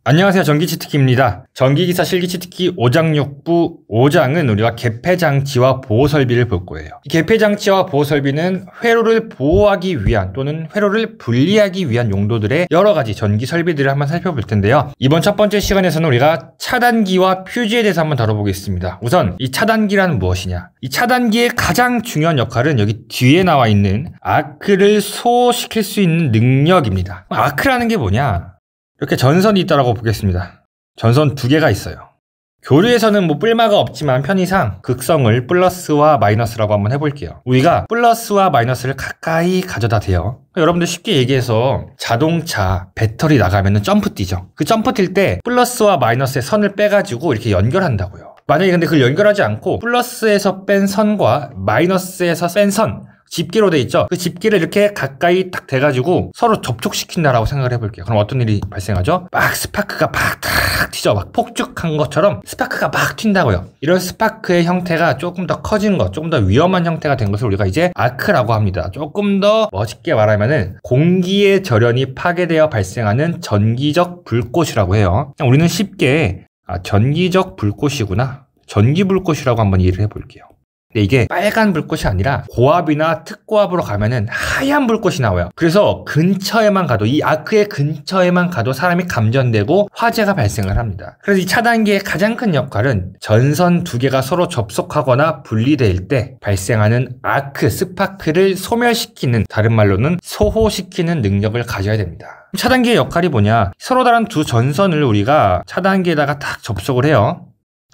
안녕하세요. 전기치트키입니다. 전기기사 실기치트키 5장 6부 5장은 우리가 개폐장치와 보호설비를 볼 거예요. 이 개폐장치와 보호설비는 회로를 보호하기 위한 또는 회로를 분리하기 위한 용도들의 여러가지 전기설비들을 한번 살펴볼 텐데요. 이번 첫 번째 시간에서는 우리가 차단기와 퓨즈에 대해서 한번 다뤄보겠습니다. 우선 이 차단기란 무엇이냐? 이 차단기의 가장 중요한 역할은 여기 뒤에 나와 있는 아크를 소호시킬 수 있는 능력입니다. 아크라는 게 뭐냐? 이렇게 전선이 있다고 보겠습니다. 전선 두 개가 있어요. 교류에서는 뿔마가 없지만 편의상 극성을 플러스와 마이너스라고 한번 해볼게요. 우리가 플러스와 마이너스를 가까이 가져다 대요. 여러분들 쉽게 얘기해서 자동차 배터리 나가면 점프 뛰죠. 그 점프 뛸 때 플러스와 마이너스의 선을 빼가지고 이렇게 연결한다고요. 만약에 근데 그걸 연결하지 않고 플러스에서 뺀 선과 마이너스에서 뺀 선, 집게로 돼 있죠. 그 집게를 이렇게 가까이 딱 대가지고 서로 접촉시킨다라고 생각을 해볼게요. 그럼 어떤 일이 발생하죠? 막 스파크가 막 탁 튀죠. 막 폭죽한 것처럼 스파크가 막 튄다고요. 이런 스파크의 형태가 조금 더 커진 것, 조금 더 위험한 형태가 된 것을 우리가 이제 아크라고 합니다. 조금 더 멋있게 말하면은 공기의 절연이 파괴되어 발생하는 전기적 불꽃이라고 해요. 우리는 쉽게 전기적 불꽃이구나, 전기불꽃이라고 한번 이해를 해볼게요. 근데 이게 빨간 불꽃이 아니라 고압이나 특고압으로 가면은 하얀 불꽃이 나와요. 그래서 근처에만 가도, 이 아크의 근처에만 가도 사람이 감전되고 화재가 발생을 합니다. 그래서 이 차단기의 가장 큰 역할은 전선 두 개가 서로 접속하거나 분리될 때 발생하는 아크, 스파크를 소멸시키는, 다른 말로는 소호시키는 능력을 가져야 됩니다. 차단기의 역할이 뭐냐? 서로 다른 두 전선을 우리가 차단기에다가 딱 접속을 해요.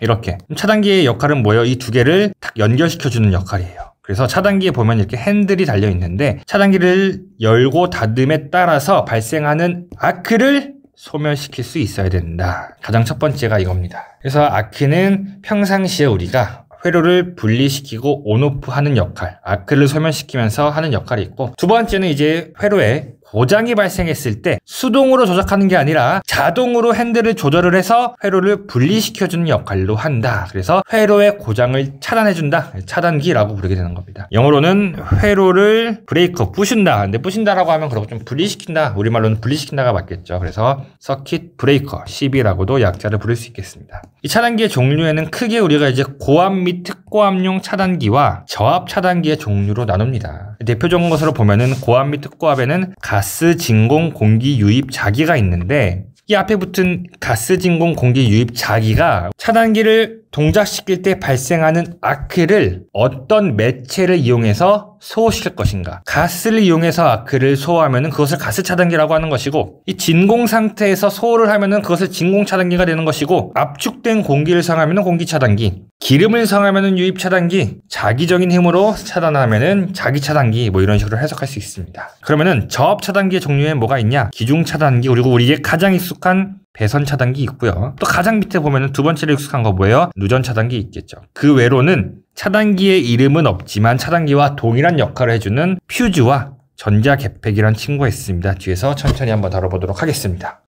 이렇게. 차단기의 역할은 뭐예요? 이 두 개를 딱 연결시켜주는 역할이에요. 그래서 차단기에 보면 이렇게 핸들이 달려있는데 차단기를 열고 닫음에 따라서 발생하는 아크를 소멸시킬 수 있어야 된다. 가장 첫 번째가 이겁니다. 그래서 아크는 평상시에 우리가 회로를 분리시키고 온오프 하는 역할, 아크를 소멸시키면서 하는 역할이 있고, 두 번째는 이제 회로에 고장이 발생했을 때 수동으로 조작하는 게 아니라 자동으로 핸들을 조절을 해서 회로를 분리시켜주는 역할로 한다. 그래서 회로의 고장을 차단해준다. 차단기라고 부르게 되는 겁니다. 영어로는 회로를 브레이커, 부신다. 근데 부신다라고 하면 그렇고 좀 분리시킨다. 우리말로는 분리시킨다가 맞겠죠. 그래서 서킷 브레이커, CB라고도 약자를 부를 수 있겠습니다. 이 차단기의 종류에는 크게 우리가 이제 고압 및 특고압용 차단기와 저압 차단기의 종류로 나눕니다. 대표적인 것으로 보면은 고압 및 특고압에는 가스 진공 공기 유입 자기가 있는데, 이 앞에 붙은 가스 진공 공기 유입 자기가 차단기를 동작시킬 때 발생하는 아크를 어떤 매체를 이용해서 소호시킬 것인가. 가스를 이용해서 아크를 소호하면 그것을 가스 차단기라고 하는 것이고, 이 진공 상태에서 소호를 하면 그것을 진공 차단기가 되는 것이고, 압축된 공기를 사용하면 공기 차단기, 기름을 사용하면 유입 차단기, 자기적인 힘으로 차단하면 자기 차단기, 뭐 이런 식으로 해석할 수 있습니다. 그러면은 저압 차단기의 종류에 뭐가 있냐? 기중 차단기, 그리고 우리에게 가장 익숙한 배선 차단기 있고요. 또 가장 밑에 보면은 두 번째로 익숙한 거 뭐예요? 누전 차단기 있겠죠. 그 외로는 차단기의 이름은 없지만 차단기와 동일한 역할을 해주는 퓨즈와 전자개폐기라는 친구가 있습니다. 뒤에서 천천히 한번 다뤄보도록 하겠습니다.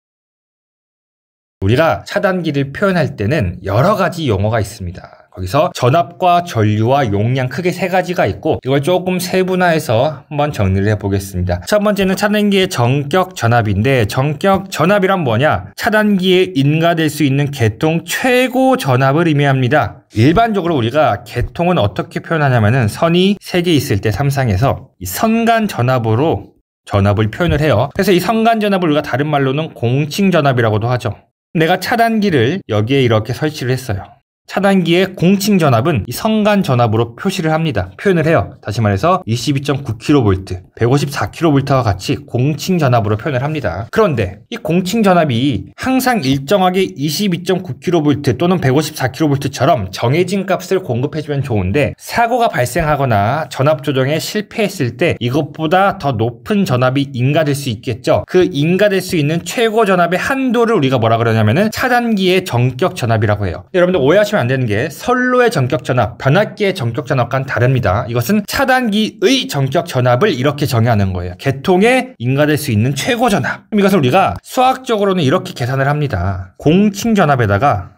우리가 차단기를 표현할 때는 여러 가지 용어가 있습니다. 거기서 전압과 전류와 용량 크게 세 가지가 있고, 이걸 조금 세분화해서 한번 정리를 해보겠습니다. 첫 번째는 차단기의 전격 전압인데, 전격 전압이란 뭐냐? 차단기에 인가될 수 있는 계통 최고 전압을 의미합니다. 일반적으로 우리가 계통은 어떻게 표현하냐면은 선이 3개 있을 때 삼상에서 이 선간 전압으로 전압을 표현을 해요. 그래서 이 선간 전압을 우리가 다른 말로는 공칭 전압이라고도 하죠. 내가 차단기를 여기에 이렇게 설치를 했어요. 차단기의 공칭 전압은 이 선간 전압으로 표시를 합니다. 표현을 해요. 다시 말해서 22.9kV, 154kV와 같이 공칭 전압으로 표현을 합니다. 그런데 이 공칭 전압이 항상 일정하게 22.9kV 또는 154kV처럼 정해진 값을 공급해주면 좋은데, 사고가 발생하거나 전압 조정에 실패했을 때 이것보다 더 높은 전압이 인가될 수 있겠죠. 그 인가될 수 있는 최고 전압의 한도를 우리가 뭐라 그러냐면은 차단기의 전격 전압이라고 해요. 여러분들 오해하시면 안 되는 게, 선로의 전격 전압, 변압기의 전격 전압과는 다릅니다. 이것은 차단기의 전격 전압을 이렇게 정의하는 거예요. 계통에 인가될 수 있는 최고 전압. 이것을 우리가 수학적으로는 이렇게 계산을 합니다. 공칭 전압에다가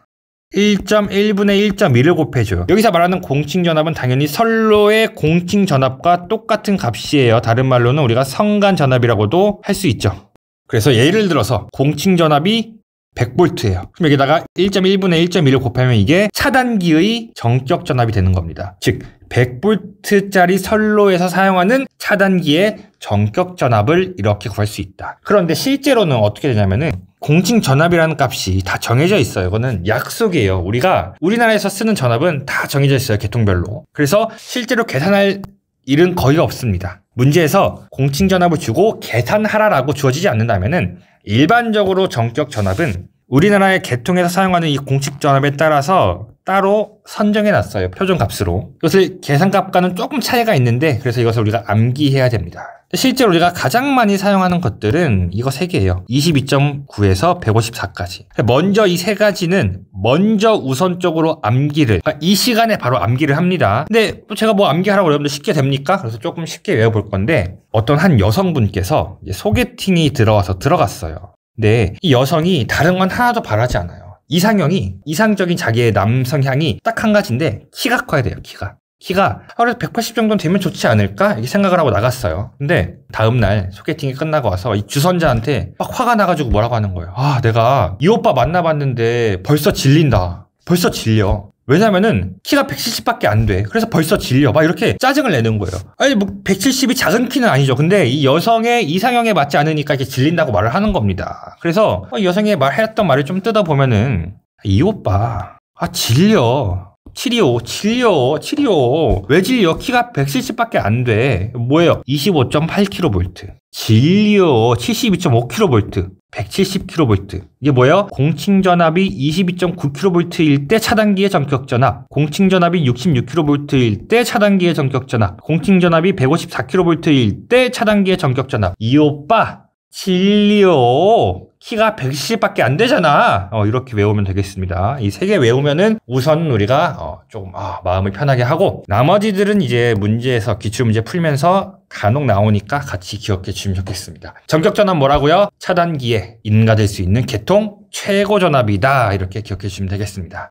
1.1분의 1.1을 곱해줘요. 여기서 말하는 공칭 전압은 당연히 선로의 공칭 전압과 똑같은 값이에요. 다른 말로는 우리가 선간 전압이라고도 할 수 있죠. 그래서 예를 들어서 공칭 전압이 100V예요. 그럼 여기다가 1.1분의 1.1을 곱하면 이게 차단기의 정격 전압이 되는 겁니다. 즉 100V짜리 선로에서 사용하는 차단기의 정격 전압을 이렇게 구할 수 있다. 그런데 실제로는 어떻게 되냐면은 공칭 전압이라는 값이 다 정해져 있어요. 이거는 약속이에요. 우리가 우리나라에서 쓰는 전압은 다 정해져 있어요. 계통별로. 그래서 실제로 계산할 일은 거의 없습니다. 문제에서 공칭 전압을 주고 계산하라라고 주어지지 않는다면은 일반적으로 정격 전압은 우리나라의 계통에서 사용하는 이 공칭 전압에 따라서 따로 선정해 놨어요. 표준값으로. 이것을 계산값과는 조금 차이가 있는데 그래서 이것을 우리가 암기해야 됩니다. 실제로 우리가 가장 많이 사용하는 것들은 이거 3개예요. 22.9에서 154까지. 먼저 이 3가지는 먼저 우선적으로 암기를, 이 시간에 바로 암기를 합니다. 근데 또 제가 뭐 암기하라고 여러분들 쉽게 됩니까? 그래서 조금 쉽게 외워볼 건데 어떤 한 여성분께서 이제 소개팅이 들어갔어요. 근데 이 여성이 다른 건 하나도 바라지 않아요. 이상적인 자기의 남성향이 딱 한 가지인데 키가 커야 돼요. 키가 그래도 180 정도는 되면 좋지 않을까? 이렇게 생각을 하고 나갔어요. 근데 다음날 소개팅이 끝나고 와서 이 주선자한테 막 화가 나가지고 뭐라고 하는 거예요. 내가 이 오빠 만나봤는데 벌써 질린다. 벌써 질려. 왜냐면은 키가 170밖에 안 돼. 그래서 벌써 질려. 막 이렇게 짜증을 내는 거예요. 아니 뭐 170이 작은 키는 아니죠. 근데 이 여성의 이상형에 맞지 않으니까 이렇게 질린다고 말을 하는 겁니다. 그래서 이 여성이 했던 말을 좀 뜯어보면은 이 오빠 질려. 질려. 왜 질려? 키가 170밖에 안 돼. 뭐예요? 25.8kV. 질려. 72.5kV. 170kV. 이게 뭐예요? 공칭전압이 22.9kV일 때 차단기의 정격전압, 공칭전압이 66kV일 때 차단기의 정격전압, 공칭전압이 154kV일 때 차단기의 정격전압. 이 오빠 질려. 키가 170밖에 안 되잖아. 이렇게 외우면 되겠습니다. 이 3개 외우면은 우선 우리가 조금 마음을 편하게 하고 나머지들은 이제 문제에서 기출문제 풀면서 간혹 나오니까 같이 기억해 주시면 좋겠습니다. 정격전압 뭐라고요? 차단기에 인가될 수 있는 계통 최고 전압이다. 이렇게 기억해 주시면 되겠습니다.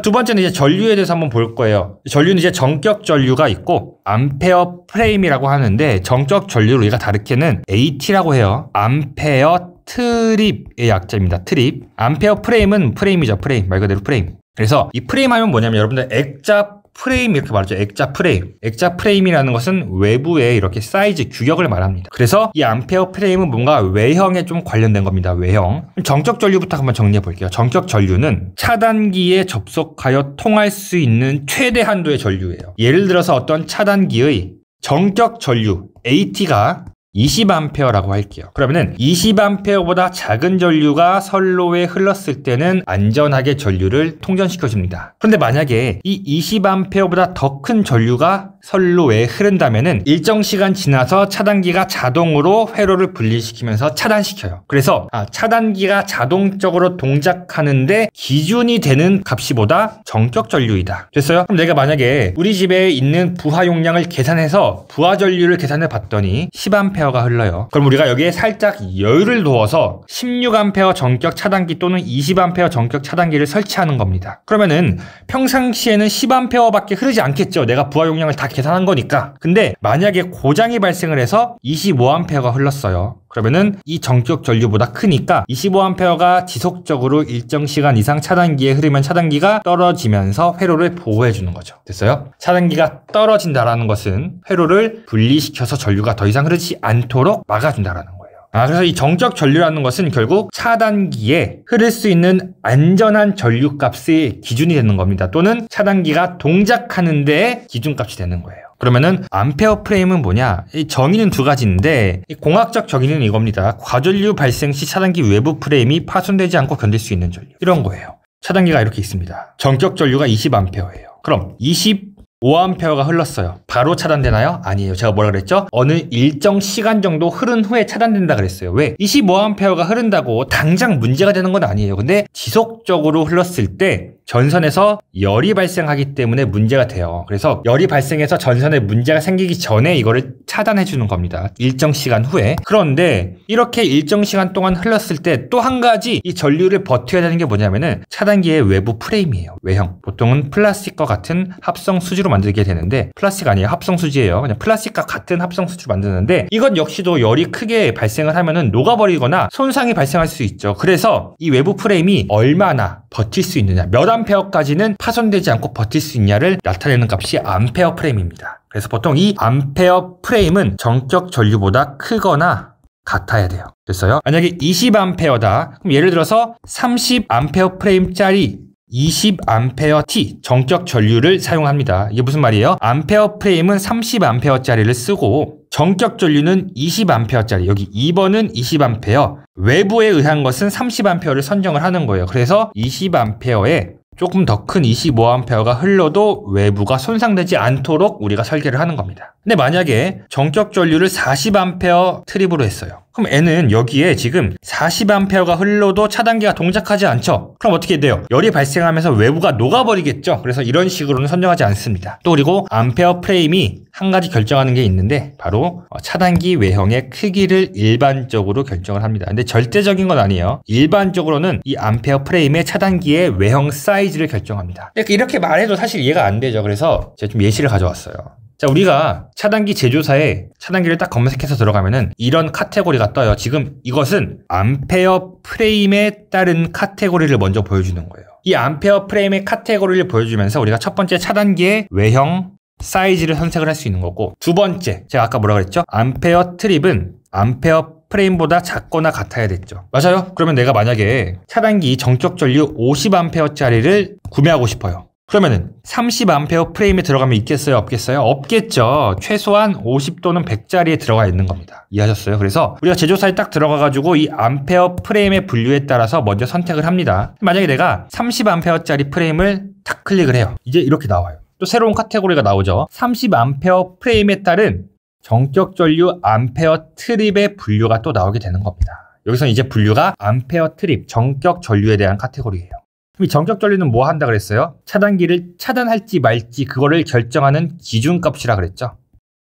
두 번째는 이제 전류에 대해서 한번 볼 거예요. 전류는 이제 정격 전류가 있고 암페어 프레임이라고 하는데 정격 전류를 우리가 다르게는 AT라고 해요. 암페어 트립의 약자입니다. 트립. 암페어 프레임은 프레임이죠. 프레임. 말 그대로 프레임. 그래서 이 프레임 하면 뭐냐면 여러분들 액자 프레임 이렇게 말하죠. 액자 프레임. 액자 프레임이라는 것은 외부의 이렇게 사이즈, 규격을 말합니다. 그래서 이 암페어 프레임은 뭔가 외형에 좀 관련된 겁니다. 외형. 정격 전류부터 한번 정리해 볼게요. 정격 전류는 차단기에 접속하여 통할 수 있는 최대 한도의 전류예요. 예를 들어서 어떤 차단기의 정격 전류 AT가 20A라고 할게요. 그러면은 20A보다 작은 전류가 선로에 흘렀을 때는 안전하게 전류를 통전시켜줍니다. 그런데 만약에 이 20A보다 더 큰 전류가 선로에 흐른다면은 일정 시간 지나서 차단기가 자동으로 회로를 분리시키면서 차단시켜요. 그래서 차단기가 자동적으로 동작하는데 기준이 되는 값이 보다 정격 전류이다. 됐어요? 그럼 내가 만약에 우리 집에 있는 부하 용량을 계산해서 부하 전류를 계산해 봤더니 10A가 흘러요. 그럼 우리가 여기에 살짝 여유를 두어서 16A 정격 차단기 또는 20A 정격 차단기를 설치하는 겁니다. 그러면은 평상시에는 10A밖에 흐르지 않겠죠. 내가 부하 용량을 다 계산한 거니까. 근데 만약에 고장이 발생을 해서 25A가 흘렀어요. 그러면은 이 정격 전류보다 크니까 25A가 지속적으로 일정 시간 이상 차단기에 흐르면 차단기가 떨어지면서 회로를 보호해 주는 거죠. 됐어요? 차단기가 떨어진다라는 것은 회로를 분리시켜서 전류가 더 이상 흐르지 않도록 막아준다라는 거예요. 그래서 이 정격 전류라는 것은 결국 차단기에 흐를 수 있는 안전한 전류값의 기준이 되는 겁니다. 또는 차단기가 동작하는 데의 기준값이 되는 거예요. 그러면은 암페어 프레임은 뭐냐? 이 정의는 두 가지인데 이 공학적 정의는 이겁니다. 과전류 발생 시 차단기 외부 프레임이 파손되지 않고 견딜 수 있는 전류. 이런 거예요. 차단기가 이렇게 있습니다. 정격 전류가 20A예요. 그럼 25A가 흘렀어요. 바로 차단되나요? 아니에요. 제가 뭐라 그랬죠? 어느 일정 시간 정도 흐른 후에 차단된다 그랬어요. 왜? 25A가 흐른다고 당장 문제가 되는 건 아니에요. 근데 지속적으로 흘렀을 때 전선에서 열이 발생하기 때문에 문제가 돼요. 그래서 열이 발생해서 전선에 문제가 생기기 전에 이거를 차단해 주는 겁니다. 일정 시간 후에. 그런데 이렇게 일정 시간 동안 흘렀을 때 또 한 가지 이 전류를 버텨야 되는 게 뭐냐면은 차단기의 외부 프레임이에요. 외형. 보통은 플라스틱과 같은 합성 수지로 만들게 되는데 플라스틱 아니에요. 합성수지예요. 그냥 플라스틱과 같은 합성수지로 만드는데 이건 역시도 열이 크게 발생을 하면은 녹아버리거나 손상이 발생할 수 있죠. 그래서 이 외부 프레임이 얼마나 버틸 수 있느냐, 몇 암페어까지는 파손되지 않고 버틸 수 있냐를 나타내는 값이 암페어 프레임입니다. 그래서 보통 이 암페어 프레임은 전격 전류보다 크거나 같아야 돼요. 됐어요? 만약에 20A다. 그럼 예를 들어서 30A 프레임짜리 20A 전격 전류를 사용합니다. 이게 무슨 말이에요? 암페어 프레임은 30A짜리를 쓰고 전격 전류는 20A짜리, 여기 2번은 20A, 외부에 의한 것은 30A를 선정을 하는 거예요. 그래서 20A에 조금 더 큰 25A가 흘러도 외부가 손상되지 않도록 우리가 설계를 하는 겁니다. 근데 만약에 전격 전류를 40A 트립으로 했어요. 그럼 N은 여기에 지금 40A가 흘러도 차단기가 동작하지 않죠? 그럼 어떻게 돼요? 열이 발생하면서 외부가 녹아버리겠죠? 그래서 이런 식으로는 선정하지 않습니다. 또 그리고 암페어 프레임이 한 가지 결정하는 게 있는데 바로 차단기 외형의 크기를 일반적으로 결정을 합니다. 근데 절대적인 건 아니에요. 일반적으로는 이 암페어 프레임의 차단기의 외형 사이즈를 결정합니다. 이렇게 말해도 사실 이해가 안 되죠. 그래서 제가 좀 예시를 가져왔어요. 자, 우리가 차단기 제조사에 차단기를 딱 검색해서 들어가면은 이런 카테고리가 떠요. 지금 이것은 암페어 프레임에 따른 카테고리를 먼저 보여주는 거예요. 이 암페어 프레임의 카테고리를 보여주면서 우리가 첫 번째 차단기의 외형 사이즈를 선택을 할 수 있는 거고, 두 번째, 제가 아까 뭐라 그랬죠? 암페어 트립은 암페어 프레임보다 작거나 같아야 됐죠. 맞아요? 그러면 내가 만약에 차단기 전격 전류 50A짜리를 구매하고 싶어요. 그러면은 30A 프레임에 들어가면 있겠어요? 없겠어요? 없겠죠. 최소한 50 또는 100짜리에 들어가 있는 겁니다. 이해하셨어요? 그래서 우리가 제조사에 딱 들어가가지고 이 암페어 프레임의 분류에 따라서 먼저 선택을 합니다. 만약에 내가 30A짜리 프레임을 탁 클릭을 해요. 이제 이렇게 나와요. 또 새로운 카테고리가 나오죠. 30A 프레임에 따른 전격 전류 암페어 트립의 분류가 또 나오게 되는 겁니다. 여기서 이제 분류가 암페어 트립, 전격 전류에 대한 카테고리예요. 그럼 이 전격 전류는 뭐 한다 그랬어요? 차단기를 차단할지 말지 그거를 결정하는 기준값이라 그랬죠.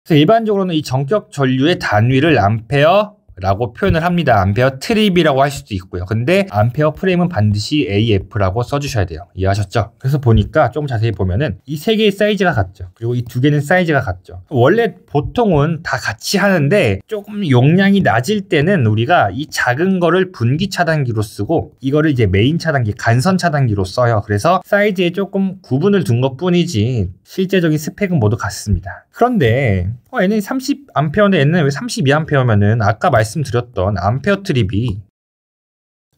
그래서 일반적으로는 이 전격 전류의 단위를 암페어라고 표현을 합니다. 암페어 트립이라고 할 수도 있고요. 근데 암페어 프레임은 반드시 AF라고 써주셔야 돼요. 이해하셨죠? 그래서 보니까 좀 자세히 보면은 이 세 개의 사이즈가 같죠. 그리고 이 두 개는 사이즈가 같죠. 원래 보통은 다 같이 하는데 조금 용량이 낮을 때는 우리가 이 작은 거를 분기 차단기로 쓰고 이거를 이제 메인 차단기, 간선 차단기로 써요. 그래서 사이즈에 조금 구분을 둔 것 뿐이지 실제적인 스펙은 모두 같습니다. 그런데 얘는 30A인데 얘는 왜 32A면은 아까 말씀드렸던 암페어 트립이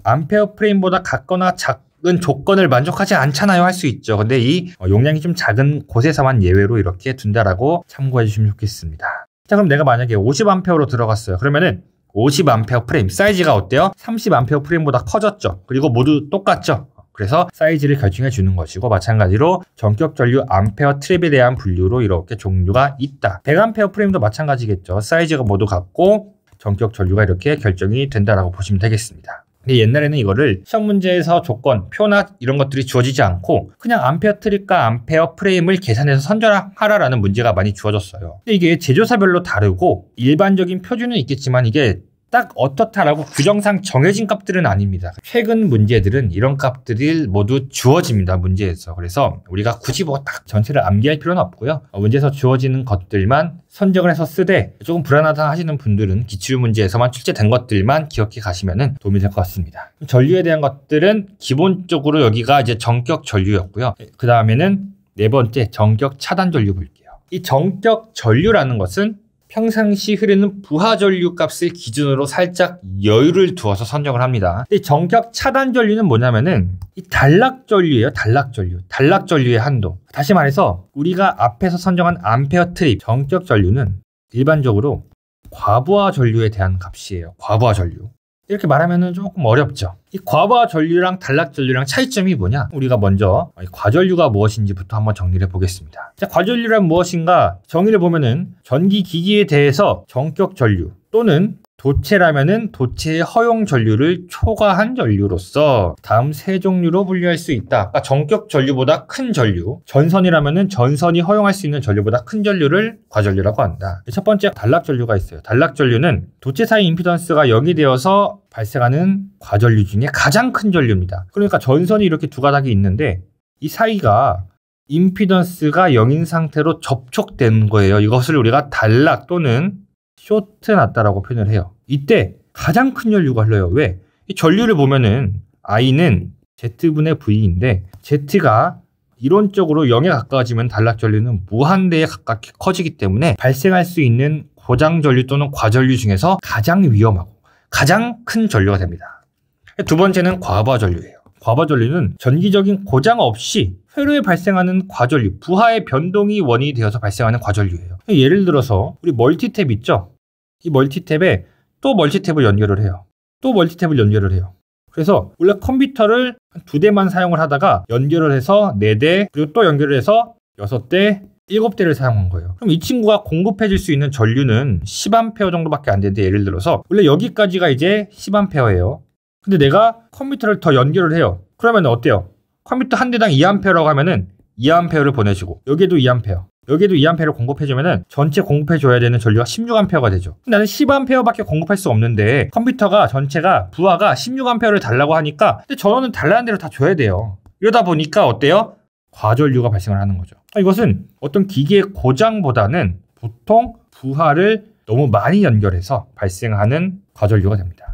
암페어 프레임보다 같거나 작은 조건을 만족하지 않잖아요 할 수 있죠. 근데 이 용량이 좀 작은 곳에서만 예외로 이렇게 둔다라고 참고해 주시면 좋겠습니다. 자, 그럼 내가 만약에 50A로 들어갔어요. 그러면은 50A 프레임 사이즈가 어때요? 30A 프레임보다 커졌죠. 그리고 모두 똑같죠. 그래서 사이즈를 결정해 주는 것이고, 마찬가지로 전격 전류 암페어 트립에 대한 분류로 이렇게 종류가 있다. 100A 프레임도 마찬가지겠죠. 사이즈가 모두 같고 전격 전류가 이렇게 결정이 된다라고 보시면 되겠습니다. 근데 옛날에는 이거를 시험 문제에서 조건, 표나 이런 것들이 주어지지 않고 그냥 암페어 트립과 암페어 프레임을 계산해서 선정하라라는 문제가 많이 주어졌어요. 근데 이게 제조사별로 다르고 일반적인 표준은 있겠지만 이게 딱 어떻다라고 규정상 정해진 값들은 아닙니다. 최근 문제들은 이런 값들이 모두 주어집니다. 문제에서. 그래서 우리가 굳이 뭐 딱 전체를 암기할 필요는 없고요. 문제에서 주어지는 것들만 선정을 해서 쓰되 조금 불안하다 하시는 분들은 기출문제에서만 출제된 것들만 기억해 가시면 도움이 될 것 같습니다. 전류에 대한 것들은 기본적으로 여기가 이제 전격 전류였고요. 그 다음에는 네 번째 전격 차단 전류 볼게요. 이 전격 전류라는 것은 평상시 흐르는 부하 전류 값을 기준으로 살짝 여유를 두어서 선정을 합니다. 이 전격 차단 전류는 뭐냐면은 이 단락 전류예요. 단락 전류. 단락 전류의 한도. 다시 말해서 우리가 앞에서 선정한 암페어 트립 전격 전류는 일반적으로 과부하 전류에 대한 값이에요. 과부하 전류. 이렇게 말하면은 조금 어렵죠. 이 과부하 전류랑 단락 전류랑 차이점이 뭐냐? 우리가 먼저 과전류가 무엇인지부터 한번 정리를 해보겠습니다. 자, 과전류란 무엇인가? 정의를 보면은 전기 기기에 대해서 전격 전류 또는 도체라면은 도체의 허용 전류를 초과한 전류로서 다음 세 종류로 분류할 수 있다. 그러니까 전격 전류보다 큰 전류, 전선이라면은 전선이 허용할 수 있는 전류보다 큰 전류를 과전류라고 한다. 첫 번째 단락 전류가 있어요. 단락 전류는 도체 사이 임피던스가 0이 되어서 발생하는 과전류 중에 가장 큰 전류입니다. 그러니까 전선이 이렇게 두 가닥이 있는데 이 사이가 임피던스가 0인 상태로 접촉된 거예요. 이것을 우리가 단락 또는 쇼트 났다라고 표현을 해요. 이때 가장 큰 전류가 흘러요. 왜? 이 전류를 보면은 I는 Z분의 V인데 Z가 이론적으로 0에 가까워지면 단락 전류는 무한대에 가깝게 커지기 때문에 발생할 수 있는 고장 전류 또는 과전류 중에서 가장 위험하고 가장 큰 전류가 됩니다. 두 번째는 과부하 전류예요. 과부하 전류는 전기적인 고장 없이 회로에 발생하는 과전류, 부하의 변동이 원인이 되어서 발생하는 과전류예요. 예를 들어서 우리 멀티탭 있죠? 이 멀티탭에 또 멀티탭을 연결을 해요. 또 멀티탭을 연결을 해요. 그래서 원래 컴퓨터를 한 2대만 사용을 하다가 연결을 해서 4대, 그리고 또 연결을 해서 6대, 7대를 사용한 거예요. 그럼 이 친구가 공급해 줄 수 있는 전류는 10A 정도밖에 안 되는데, 예를 들어서 원래 여기까지가 이제 10A예요. 근데 내가 컴퓨터를 더 연결을 해요. 그러면 어때요? 컴퓨터 한 대당 2A라고 하면은 2A를 보내주고 여기에도 2A, 여기에도 2A를 공급해주면은 전체 공급해줘야 되는 전류가 16A가 되죠. 나는 10A밖에 공급할 수 없는데 컴퓨터가 전체가 부하가 16A를 달라고 하니까 근데 전원은 달라는 대로 다 줘야 돼요. 이러다 보니까 어때요? 과전류가 발생을 하는 거죠. 이것은 어떤 기계의 고장보다는 보통 부하를 너무 많이 연결해서 발생하는 과전류가 됩니다.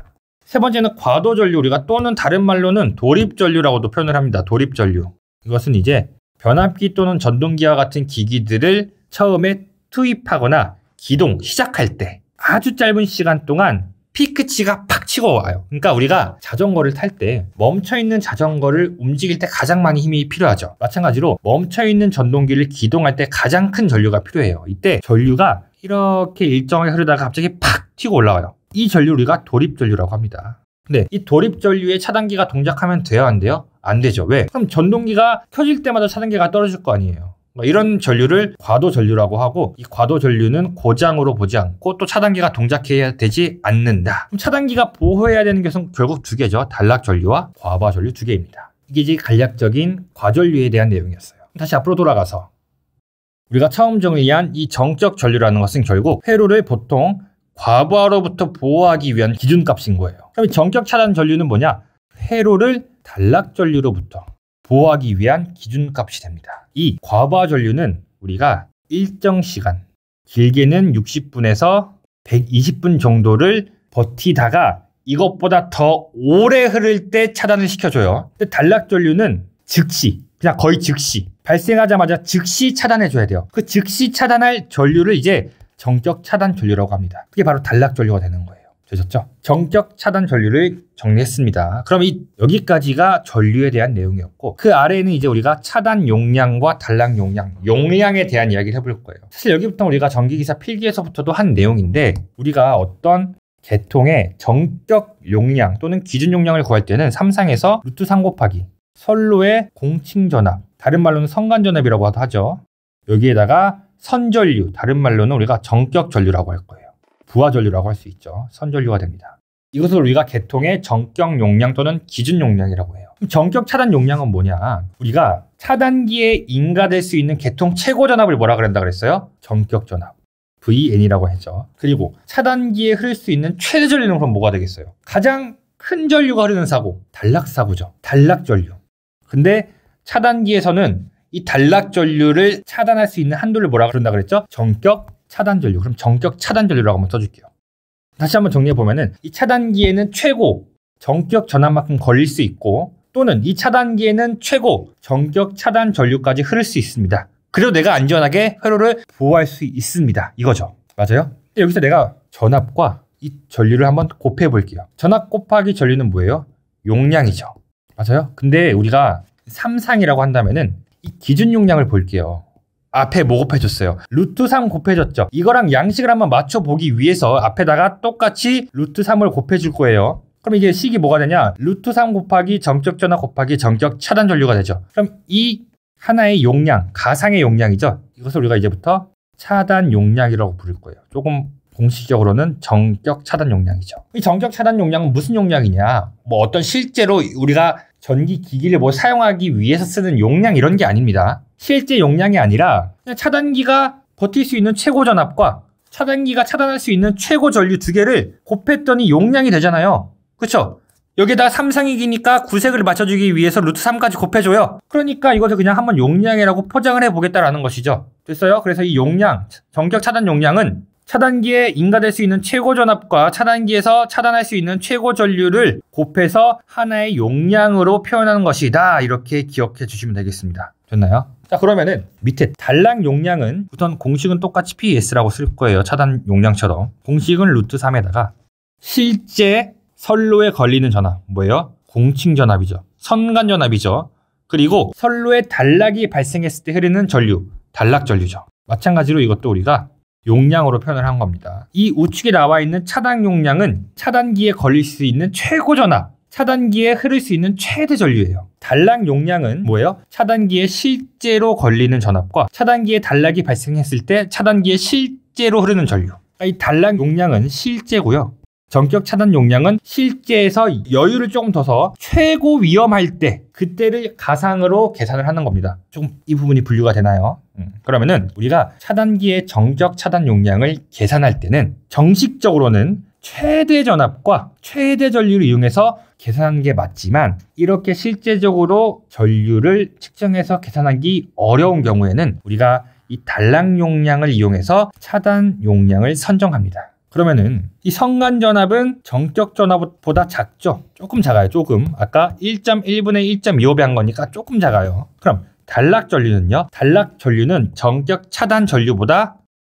세 번째는 과도전류, 우리가 또는 다른 말로는 도립전류라고도 표현을 합니다. 도립전류. 이것은 이제 변압기 또는 전동기와 같은 기기들을 처음에 투입하거나 기동, 시작할 때 아주 짧은 시간 동안 피크치가 팍 치고 와요. 그러니까 우리가 자전거를 탈 때 멈춰있는 자전거를 움직일 때 가장 많이 힘이 필요하죠. 마찬가지로 멈춰있는 전동기를 기동할 때 가장 큰 전류가 필요해요. 이때 전류가 이렇게 일정하게 흐르다가 갑자기 팍 튀고 올라와요. 이 전류 우리가 도립전류라고 합니다. 근데 이 도립전류에 차단기가 동작하면 돼요, 안 돼요? 안 되죠. 왜? 그럼 전동기가 켜질 때마다 차단기가 떨어질 거 아니에요. 이런 전류를 과도전류라고 하고, 이 과도전류는 고장으로 보지 않고 또 차단기가 동작해야 되지 않는다. 그럼 차단기가 보호해야 되는 것은 결국 2개죠. 단락전류와 과부하전류 2개입니다. 이게 이제 간략적인 과전류에 대한 내용이었어요. 다시 앞으로 돌아가서 우리가 처음 정의한 이 정적 전류라는 것은 결국 회로를 보통 과부하로부터 보호하기 위한 기준값인 거예요. 그럼 정적 차단 전류는 뭐냐? 회로를 단락 전류로부터 보호하기 위한 기준값이 됩니다. 이 과부하 전류는 우리가 일정 시간, 길게는 60분에서 120분 정도를 버티다가 이것보다 더 오래 흐를 때 차단을 시켜줘요. 근데 단락 전류는 즉시, 그냥 거의 즉시, 발생하자마자 즉시 차단해줘야 돼요. 그 즉시 차단할 전류를 이제 정적 차단 전류라고 합니다. 그게 바로 단락 전류가 되는 거예요. 되셨죠? 정적 차단 전류를 정리했습니다. 그럼 여기까지가 전류에 대한 내용이었고, 그 아래에는 이제 우리가 차단 용량과 단락 용량에 대한 이야기를 해볼 거예요. 사실 여기부터 우리가 전기기사 필기에서부터도 한 내용인데, 우리가 어떤 계통의 정적 용량 또는 기준 용량을 구할 때는 삼상에서 루트 3 곱하기 선로의 공칭 전압, 다른 말로는 성간 전압이라고 하죠. 여기에다가 선전류, 다른 말로는 우리가 정격 전류라고 할 거예요. 부하 전류라고 할 수 있죠. 선전류가 됩니다. 이것을 우리가 계통의 정격 용량 또는 기준 용량이라고 해요. 정격 차단 용량은 뭐냐? 우리가 차단기에 인가될 수 있는 계통 최고 전압을 뭐라 그랬다 그랬어요? 정격 전압. VN이라고 했죠. 그리고 차단기에 흐를 수 있는 최대 전류는 그럼 뭐가 되겠어요? 가장 큰 전류가 흐르는 사고, 단락 사고죠. 단락 전류. 근데 차단기에서는 이 단락 전류를 차단할 수 있는 한도를 뭐라 그런다 그랬죠? 정격 차단 전류. 그럼 정격 차단 전류라고 한번 써줄게요. 다시 한번 정리해 보면은 이 차단기에는 최고 정격 전압만큼 걸릴 수 있고, 또는 이 차단기에는 최고 정격 차단 전류까지 흐를 수 있습니다. 그래도 내가 안전하게 회로를 보호할 수 있습니다. 이거죠. 맞아요? 여기서 내가 전압과 이 전류를 한번 곱해 볼게요. 전압 곱하기 전류는 뭐예요? 용량이죠. 맞아요? 근데 우리가 삼상이라고 한다면은 이 기준 용량을 볼게요. 앞에 뭐 곱해줬어요? 루트 3 곱해줬죠. 이거랑 양식을 한번 맞춰보기 위해서 앞에다가 똑같이 루트 3을 곱해줄 거예요. 그럼 이게 식이 뭐가 되냐? 루트 3 곱하기 정격 전압 곱하기 정격 차단 전류가 되죠. 그럼 이 하나의 용량, 가상의 용량이죠. 이것을 우리가 이제부터 차단 용량이라고 부를 거예요. 조금 공식적으로는 정격 차단 용량이죠. 이 정격 차단 용량은 무슨 용량이냐? 뭐 어떤 실제로 우리가 전기 기기를 뭐 사용하기 위해서 쓰는 용량 이런 게 아닙니다. 실제 용량이 아니라 그냥 차단기가 버틸 수 있는 최고 전압과 차단기가 차단할 수 있는 최고 전류 2개를 곱했더니 용량이 되잖아요. 그렇죠? 여기에다 3상이 기니까 구색을 맞춰주기 위해서 루트 3까지 곱해줘요. 그러니까 이것을 그냥 한번 용량이라고 포장을 해보겠다라는 것이죠. 됐어요? 그래서 이 용량, 정격 차단 용량은 차단기에 인가될 수 있는 최고 전압과 차단기에서 차단할 수 있는 최고 전류를 곱해서 하나의 용량으로 표현하는 것이다. 이렇게 기억해 주시면 되겠습니다. 됐나요? 자, 그러면은 밑에 단락 용량은 우선 공식은 똑같이 PES라고 쓸 거예요. 차단 용량처럼. 공식은 루트 3에다가 실제 선로에 걸리는 전압, 뭐예요? 공칭 전압이죠. 선간 전압이죠. 그리고 선로에 단락이 발생했을 때 흐르는 전류, 단락 전류죠. 마찬가지로 이것도 우리가 용량으로 표현을 한 겁니다. 이 우측에 나와 있는 차단 용량은 차단기에 걸릴 수 있는 최고 전압, 차단기에 흐를 수 있는 최대 전류예요. 단락 용량은 뭐예요? 차단기에 실제로 걸리는 전압과 차단기에 단락이 발생했을 때 차단기에 실제로 흐르는 전류. 이 단락 용량은 실제고요. 정격 차단 용량은 실제에서 여유를 조금 둬서 최고 위험할 때 그때를 가상으로 계산을 하는 겁니다. 조금 이 부분이 분류가 되나요? 그러면은 우리가 차단기의 정적 차단 용량을 계산할 때는 정식적으로는 최대 전압과 최대 전류를 이용해서 계산하는 게 맞지만 이렇게 실제적으로 전류를 측정해서 계산하기 어려운 경우에는 우리가 이 단락 용량을 이용해서 차단 용량을 선정합니다. 그러면은 이 선간 전압은 정격 전압보다 작죠? 조금 작아요. 조금. 아까 1.1분의 1.25배 한 거니까 조금 작아요. 그럼 단락 전류는요? 단락 전류는 정격 차단 전류보다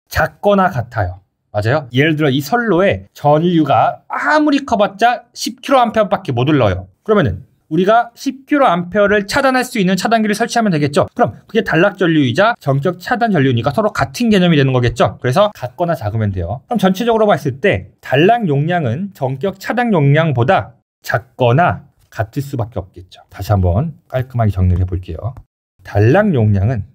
작거나 같아요. 맞아요? 예를 들어 이 선로에 전류가 아무리 커봤자 10kA밖에 못 흘러요. 그러면은 우리가 10kA를 차단할 수 있는 차단기를 설치하면 되겠죠. 그럼 그게 단락 전류이자 정격 차단 전류니까 서로 같은 개념이 되는 거겠죠. 그래서 같거나 작으면 돼요. 그럼 전체적으로 봤을 때 단락 용량은 정격 차단 용량보다 작거나 같을 수밖에 없겠죠. 다시 한번 깔끔하게 정리를 해볼게요. 단락 용량은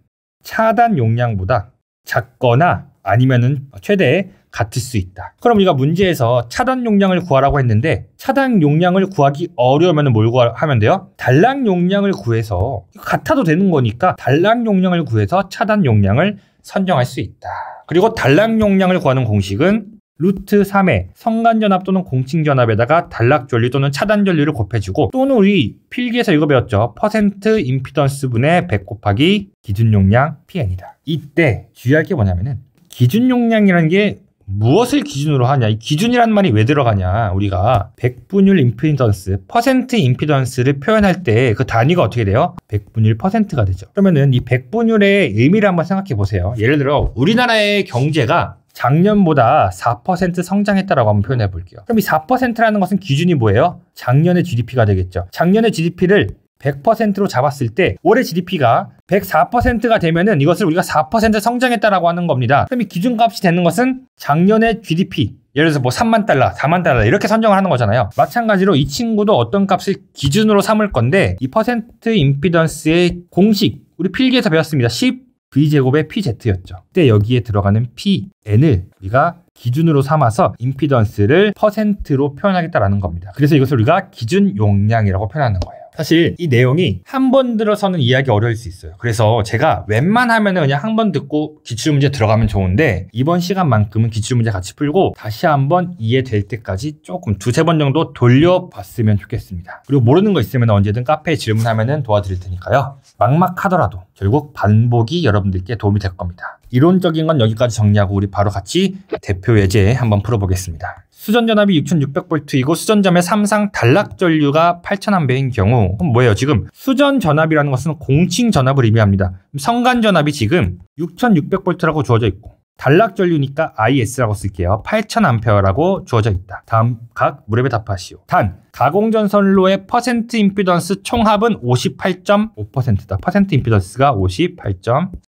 차단 용량보다 작거나 아니면은 최대 같을 수 있다. 그럼 우리가 문제에서 차단 용량을 구하라고 했는데 차단 용량을 구하기 어려우면 뭘 하면 돼요? 단락 용량을 구해서 같아도 되는 거니까 단락 용량을 구해서 차단 용량을 선정할 수 있다. 그리고 단락 용량을 구하는 공식은 루트 3에 선간전압 또는 공칭전압에다가 단락 전류 또는 차단 전류를 곱해주고 또는 우리 필기에서 이거 배웠죠. 퍼센트 임피던스 분의 100 곱하기 기준 용량 PN이다. 이때 주의할 게 뭐냐면은 기준 용량이라는 게 무엇을 기준으로 하냐? 이 기준이라는 말이 왜 들어가냐? 우리가 백분율 임피던스, 퍼센트 임피던스를 표현할 때 그 단위가 어떻게 돼요? 백분율 퍼센트가 되죠. 그러면은 이 백분율의 의미를 한번 생각해 보세요. 예를 들어 우리나라의 경제가 작년보다 4% 성장했다라고 한번 표현해 볼게요. 그럼 이 4%라는 것은 기준이 뭐예요? 작년의 GDP가 되겠죠. 작년의 GDP를 100%로 잡았을 때 올해 GDP가 104%가 되면은 이것을 우리가 4% 성장했다라고 하는 겁니다. 그럼 이 기준값이 되는 것은 작년의 GDP, 예를 들어서 뭐 3만 달러, 4만 달러 이렇게 선정을 하는 거잖아요. 마찬가지로 이 친구도 어떤 값을 기준으로 삼을 건데 이 퍼센트 임피던스의 공식 우리 필기에서 배웠습니다. 10 V제곱의 PZ였죠. 그때 여기에 들어가는 PN을 우리가 기준으로 삼아서 임피던스를 퍼센트로 표현하겠다라는 겁니다. 그래서 이것을 우리가 기준 용량이라고 표현하는 거예요. 사실 이 내용이 한 번 들어서는 이해하기 어려울 수 있어요. 그래서 제가 웬만하면 그냥 한 번 듣고 기출문제 들어가면 좋은데 이번 시간만큼은 기출문제 같이 풀고 다시 한번 이해될 때까지 조금 두세 번 정도 돌려봤으면 좋겠습니다. 그리고 모르는 거 있으면 언제든 카페에 질문하면 도와드릴 테니까요. 막막하더라도 결국 반복이 여러분들께 도움이 될 겁니다. 이론적인 건 여기까지 정리하고 우리 바로 같이 대표 예제 한번 풀어보겠습니다. 수전전압이 6600V이고 수전점의 3상 단락 전류가 8000A인 경우 뭐예요? 지금 수전전압이라는 것은 공칭전압을 의미합니다. 선간전압이 지금 6600V라고 주어져 있고 단락 전류니까 IS라고 쓸게요. 8000A라고 주어져 있다. 다음 각 무렵에 답하시오. 단 가공전선로의 퍼센트 임피던스 총합은 58.5%다. 퍼센트 임피던스가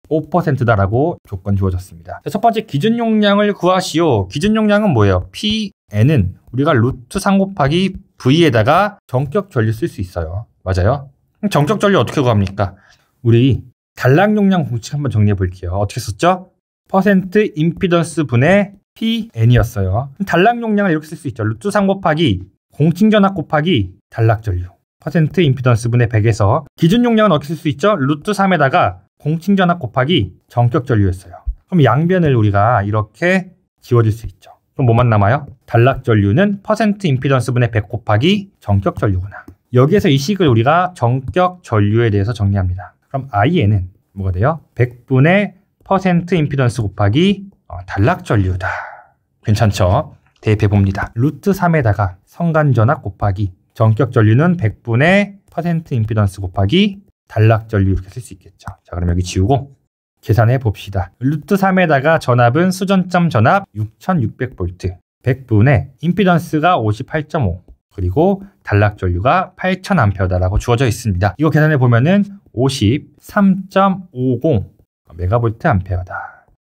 58.5%다라고 조건 주어졌습니다. 첫 번째 기준 용량을 구하시오. 기준 용량은 뭐예요? PN은 우리가 루트 3 곱하기 V에다가 정격 전류 쓸 수 있어요. 맞아요? 정격 전류 어떻게 구합니까? 우리 단락 용량 공식 한번 정리해 볼게요. 어떻게 썼죠? 퍼센트 임피던스 분의 PN이었어요. 단락 용량을 이렇게 쓸 수 있죠. 루트 3 곱하기 공칭전압 곱하기 단락 전류. 퍼센트 임피던스 분의 100에서 기준 용량은 어떻게 쓸 수 있죠? 루트 3에다가 공칭전압 곱하기 정격 전류였어요. 그럼 양변을 우리가 이렇게 지워줄 수 있죠. 그럼 뭐만 남아요? 단락 전류는 퍼센트 임피던스분의 100 곱하기 전격 전류구나. 여기에서 이 식을 우리가 전격 전류에 대해서 정리합니다. 그럼 IN은 뭐가 돼요? 100분의 퍼센트 임피던스 곱하기 단락 전류다. 괜찮죠? 대입해 봅니다. 루트 3에다가 성간전압 곱하기 전격 전류는 100분의 퍼센트 임피던스 곱하기 단락 전류 이렇게 쓸 수 있겠죠. 자, 그럼 여기 지우고 계산해 봅시다. 루트 3에다가 전압은 수전점 전압 6600V 100분의 임피던스가 58.5 그리고 단락 전류가 8000A다라고 주어져 있습니다. 이거 계산해 보면은 53.50 메가볼트 암페어다.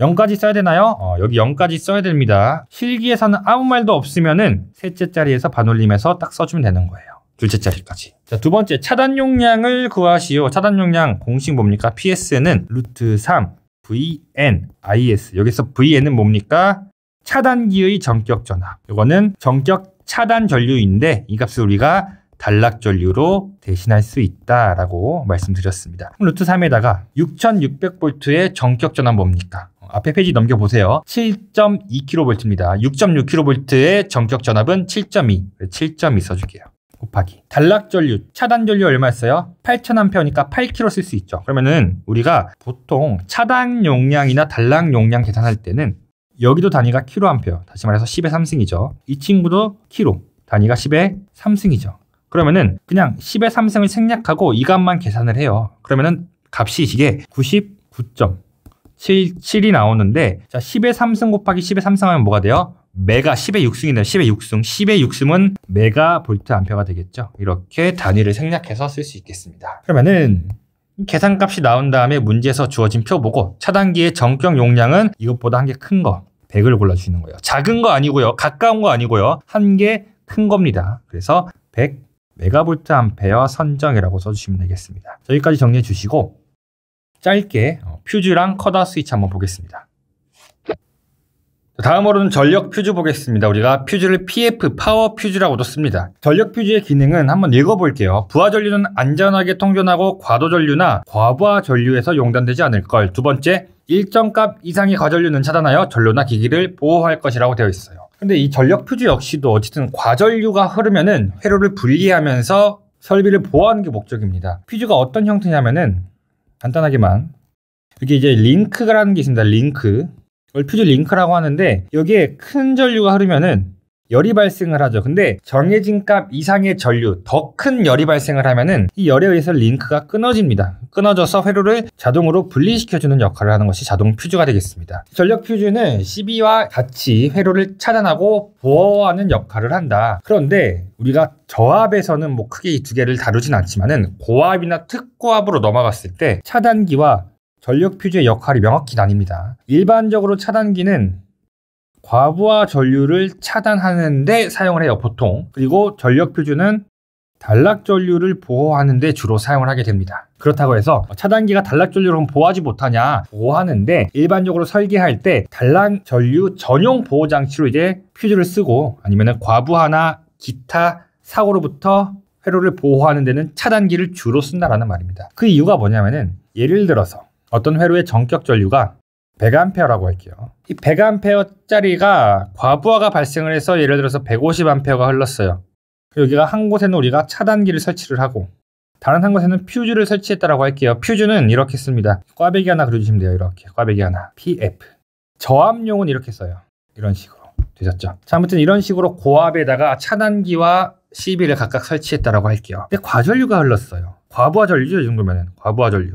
0까지 써야 되나요? 여기 0까지 써야 됩니다. 실기에서는 아무 말도 없으면은 셋째 자리에서 반올림해서 딱 써주면 되는 거예요. 둘째 자리까지. 자, 두 번째 차단 용량을 구하시오. 차단 용량 공식 뭡니까? PS는 루트 3 VN IS. 여기서 VN은 뭡니까? 차단기의 전격 전압. 이거는 전격 차단 전류인데 이 값을 우리가 단락 전류로 대신할 수 있다라고 말씀드렸습니다. 루트 3에다가 6600V의 전격 전압 뭡니까? 앞에 페이지 넘겨보세요. 7.2kV입니다. 6.6kV의 전격 전압은 7.2. 7.2 써줄게요. 곱하기 단락 전류, 차단 전류 얼마였어요? 8000A니까 8kg 쓸 수 있죠. 그러면은 우리가 보통 차단 용량이나 단락 용량 계산할 때는 여기도 단위가 kA, 다시 말해서 10의 3승이죠. 이 친구도 kg, 단위가 10의 3승이죠. 그러면은 그냥 10의 3승을 생략하고 이 값만 계산을 해요. 그러면은 값이 이게 99.77이 나오는데, 자, 10의 3승 곱하기 10의 3승 하면 뭐가 돼요? 메가 10의 6승이네요. 10의 6승. 10의 6승은 메가볼트 암페어가 되겠죠. 이렇게 단위를 생략해서 쓸 수 있겠습니다. 그러면은 계산값이 나온 다음에 문제에서 주어진 표 보고 차단기의 전격 용량은 이것보다 한 개 큰 거 100을 골라주시는 거예요. 작은 거 아니고요. 가까운 거 아니고요. 한 개 큰 겁니다. 그래서 100 메가볼트 암페어 선정이라고 써주시면 되겠습니다. 여기까지 정리해 주시고 짧게 퓨즈랑 컷아웃 스위치 한번 보겠습니다. 다음으로는 전력 퓨즈 보겠습니다. 우리가 퓨즈를 PF, 파워 퓨즈라고도 씁니다. 전력 퓨즈의 기능은 한번 읽어볼게요. 부하 전류는 안전하게 통전하고 과도 전류나 과부하 전류에서 용단되지 않을 걸. 두 번째, 일정 값 이상의 과전류는 차단하여 전로나 기기를 보호할 것이라고 되어 있어요. 근데 이 전력 퓨즈 역시도 어쨌든 과전류가 흐르면은 회로를 분리하면서 설비를 보호하는 게 목적입니다. 퓨즈가 어떤 형태냐면은 간단하게만 이게 이제 링크라는 게 있습니다. 링크. 이걸 퓨즈 링크라고 하는데 여기에 큰 전류가 흐르면은 열이 발생을 하죠. 근데 정해진 값 이상의 전류, 더 큰 열이 발생을 하면은 이 열에 의해서 링크가 끊어집니다. 끊어져서 회로를 자동으로 분리시켜주는 역할을 하는 것이 자동 퓨즈가 되겠습니다. 전력 퓨즈는 CB와 같이 회로를 차단하고 보호하는 역할을 한다. 그런데 우리가 저압에서는 뭐 크게 이 두 개를 다루진 않지만은 고압이나 특고압으로 넘어갔을 때 차단기와 전력 퓨즈의 역할이 명확히 나뉩니다. 일반적으로 차단기는 과부하 전류를 차단하는데 사용을 해요, 보통. 그리고 전력 퓨즈는 단락 전류를 보호하는데 주로 사용을 하게 됩니다. 그렇다고 해서 차단기가 단락 전류를 보호하지 못하냐? 보호하는데 일반적으로 설계할 때 단락 전류 전용 보호 장치로 이제 퓨즈를 쓰고 아니면 과부하나 기타 사고로부터 회로를 보호하는 데는 차단기를 주로 쓴다라는 말입니다. 그 이유가 뭐냐면은 예를 들어서 어떤 회로의 전격 전류가 100A라고 할게요. 이 100A짜리가 과부하가 발생을 해서 예를 들어서 150A가 흘렀어요. 여기가 한 곳에는 우리가 차단기를 설치를 하고 다른 한 곳에는 퓨즈를 설치했다라고 할게요. 퓨즈는 이렇게 씁니다. 꽈배기 하나 그려주시면 돼요. 이렇게 꽈배기 하나. PF. 저압용은 이렇게 써요. 이런 식으로. 되셨죠? 자, 아무튼 이런 식으로 고압에다가 차단기와 CB를 각각 설치했다라고 할게요. 근데 과전류가 흘렀어요. 과부하 전류죠, 이 정도면은. 과부하 전류.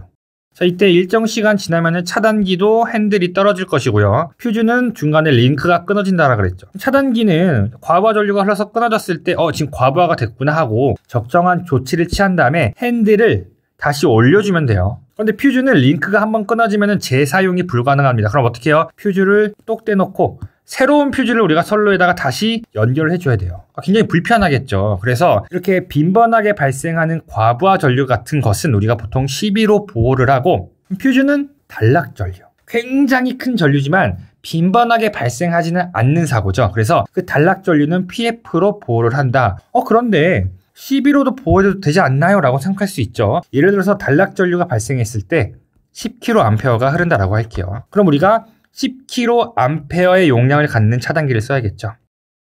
자, 이때 일정 시간 지나면은 차단기도 핸들이 떨어질 것이고요. 퓨즈는 중간에 링크가 끊어진다라 그랬죠. 차단기는 과부하 전류가 흘러서 끊어졌을 때 지금 과부하가 됐구나 하고 적정한 조치를 취한 다음에 핸들을 다시 올려주면 돼요. 그런데 퓨즈는 링크가 한번 끊어지면은 재사용이 불가능합니다. 그럼 어떻게 해요? 퓨즈를 똑 떼놓고 새로운 퓨즈를 우리가 선로에다가 다시 연결을 해줘야 돼요. 굉장히 불편하겠죠. 그래서 이렇게 빈번하게 발생하는 과부하 전류 같은 것은 우리가 보통 CB로 보호를 하고 퓨즈는 단락 전류. 굉장히 큰 전류지만 빈번하게 발생하지는 않는 사고죠. 그래서 그 단락 전류는 PF로 보호를 한다. 그런데 CB로도 보호해도 되지 않나요? 라고 생각할 수 있죠. 예를 들어서 단락 전류가 발생했을 때 10kA가 흐른다라고 할게요. 그럼 우리가 10kA의 용량을 갖는 차단기를 써야겠죠.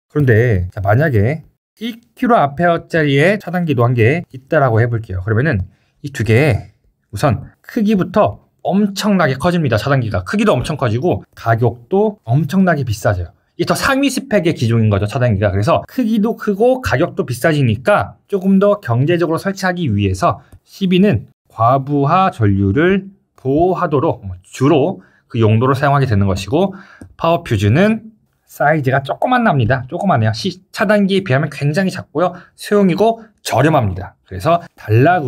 그런데 만약에 1kA짜리의 차단기도 한 개 있다라고 해볼게요. 그러면은 이 두 개 우선 크기부터 엄청나게 커집니다. 차단기가 크기도 엄청 커지고 가격도 엄청나게 비싸져요. 이게 더 상위 스펙의 기종인 거죠, 차단기가. 그래서 크기도 크고 가격도 비싸지니까 조금 더 경제적으로 설치하기 위해서 CB는 과부하 전류를 보호하도록 주로 그 용도로 사용하게 되는 것이고, 파워퓨즈는 사이즈가 조그만 납니다. 조그만해요. 차단기에 비하면 굉장히 작고요. 소형이고 저렴합니다. 그래서 단락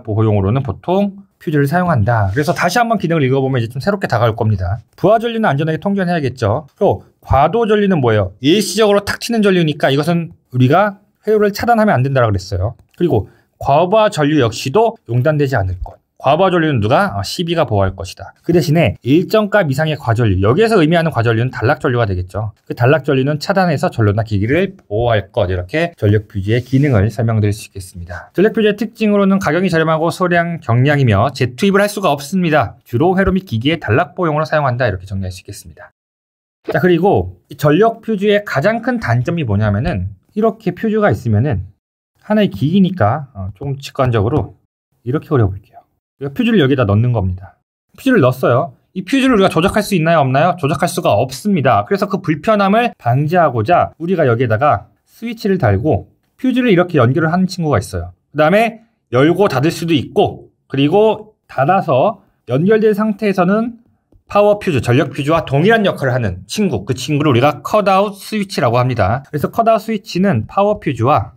보호용으로는 보통 퓨즈를 사용한다. 그래서 다시 한번 기능을 읽어보면 이제 좀 새롭게 다가올 겁니다. 부하 전류는 안전하게 통전해야겠죠. 또 과도 전류는 뭐예요? 일시적으로 탁 튀는 전류니까 이것은 우리가 회로를 차단하면 안 된다고 그랬어요. 그리고 과부하 전류 역시도 용단되지 않을 것. 과부하 전류는 누가? CB가 보호할 것이다. 그 대신에 일정 값 이상의 과전류, 여기에서 의미하는 과전류는 단락 전류가 되겠죠. 그 단락 전류는 차단해서 전로나 기기를 보호할 것. 이렇게 전력 퓨즈의 기능을 설명드릴 수 있겠습니다. 전력 퓨즈의 특징으로는 가격이 저렴하고 소량 경량이며 재투입을 할 수가 없습니다. 주로 회로 및 기기의 단락 보호용으로 사용한다. 이렇게 정리할 수 있겠습니다. 자, 그리고 이 전력 퓨즈의 가장 큰 단점이 뭐냐면은 이렇게 퓨즈가 있으면은 하나의 기기니까 조금 직관적으로 이렇게 그려볼게요. 우리가 퓨즈를 여기다 넣는 겁니다. 퓨즈를 넣었어요. 이 퓨즈를 우리가 조작할 수 있나요? 없나요? 조작할 수가 없습니다. 그래서 그 불편함을 방지하고자 우리가 여기에다가 스위치를 달고 퓨즈를 이렇게 연결을 하는 친구가 있어요. 그 다음에 열고 닫을 수도 있고, 그리고 닫아서 연결된 상태에서는 파워 퓨즈, 전력 퓨즈와 동일한 역할을 하는 친구, 그 친구를 우리가 컷아웃 스위치라고 합니다. 그래서 컷아웃 스위치는 파워 퓨즈와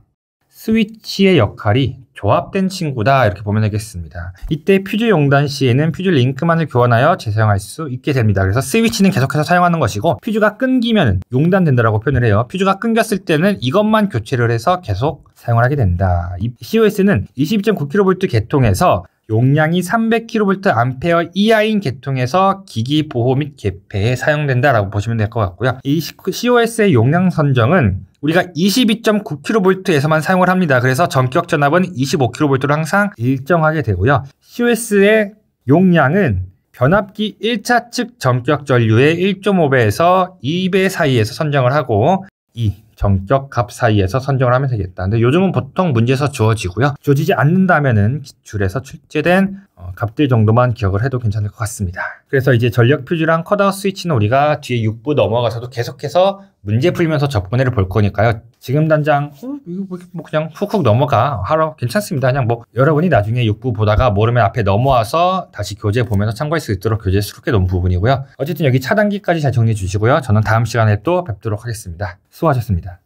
스위치의 역할이 조합된 친구다, 이렇게 보면 되겠습니다. 이때 퓨즈 용단 시에는 퓨즈 링크만을 교환하여 재사용할 수 있게 됩니다. 그래서 스위치는 계속해서 사용하는 것이고, 퓨즈가 끊기면 용단된다라고 표현을 해요. 퓨즈가 끊겼을 때는 이것만 교체를 해서 계속 사용을 하게 된다. 이 COS는 22.9kV 계통에서 용량이 300kVA 이하인 계통에서 기기 보호 및 개폐에 사용된다라고 보시면 될 것 같고요. 이 COS의 용량 선정은 우리가 22.9kV에서만 사용을 합니다. 그래서 전격 전압은 25kV로 항상 일정하게 되고요. COS의 용량은 변압기 1차 측 전격 전류의 1.5배에서 2배 사이에서 선정을 하고, 이 전격 값 사이에서 선정을 하면 되겠다. 근데 요즘은 보통 문제에서 주어지고요. 주어지지 않는다면은 기출에서 출제된 값들 정도만 기억을 해도 괜찮을 것 같습니다. 그래서 이제 전력 퓨즈랑 컷아웃 스위치는 우리가 뒤에 6부 넘어가서도 계속해서 문제 풀면서 접근해를 볼 거니까요. 지금 당장 이거 뭐 그냥 훅훅 넘어가 하러 괜찮습니다. 그냥 뭐 여러분이 나중에 6부 보다가 모르면 앞에 넘어와서 다시 교재 보면서 참고할 수 있도록 교재스럽게 놓은 부분이고요. 어쨌든 여기 차단기까지 잘 정리해 주시고요. 저는 다음 시간에 또 뵙도록 하겠습니다. 수고하셨습니다.